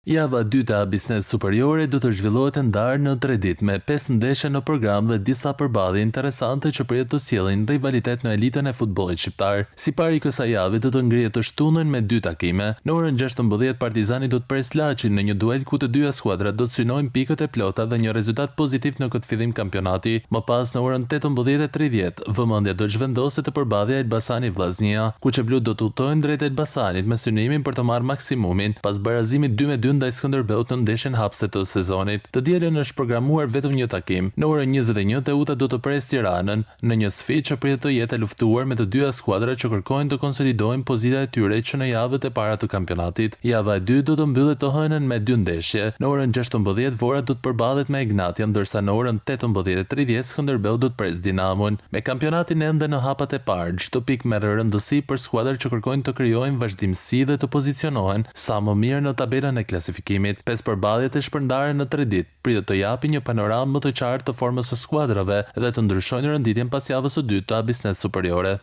Java e dytë e Abisnes Superiore do të zhvillohet ndarë në 3 ditë me 5 ndeshje në program dhe disa përballje interesante që përjet të sjellin rivalitet në elitën e futbollit shqiptar. Si pari kësaj jave do të ngrihet të shtunën me 2 takime. Në orën 16 Partizani do të pres Laçin në një duel ku të dyja skuadrat do të synojnë pikët e plota dhe një rezultat pozitiv në këtë fillim kampionati. Më pas në orën 18:30 vëmendja do zhvendoset te përballja Elbasani Vllaznia, ku çeblut do të udhtojnë drejt Elbasanit me synimin për të marrë maksimumin pas barazimit 2-2 ndaj Skënderbeut në ndeshjen hapëse të sezonit. Të dielën është programuar vetëm një takim. Në orën 21 Teuta do të pres Tiranën në një sfidë që pritet të jetë e luftuar me të dyja skuadrat që kërkojnë të konsolidojnë pozitat e tyre që në javët e para të kampionatit. Java e dytë do të mbyllet të hënën me 2 ndeshje. Në orën 16 Vora do të përballet me Egnatia, ndërsa në orën 18:30 Skënderbeu do të pres Dinamon. Me kampionatin ende në hapat e parë, çdo pikë merr rëndësi për skuadrat që kërkojnë të krijojnë vazhdimsi dhe të pozicionohen sa më mirë në tabelën e klasifikimit. 5 përballjet e shpërndarë në 3 ditë pritet të japin një panoramë më të qartë të formës së skuadrave dhe të ndryshojnë renditjen pas javës së dytë të Abisnes Superiore.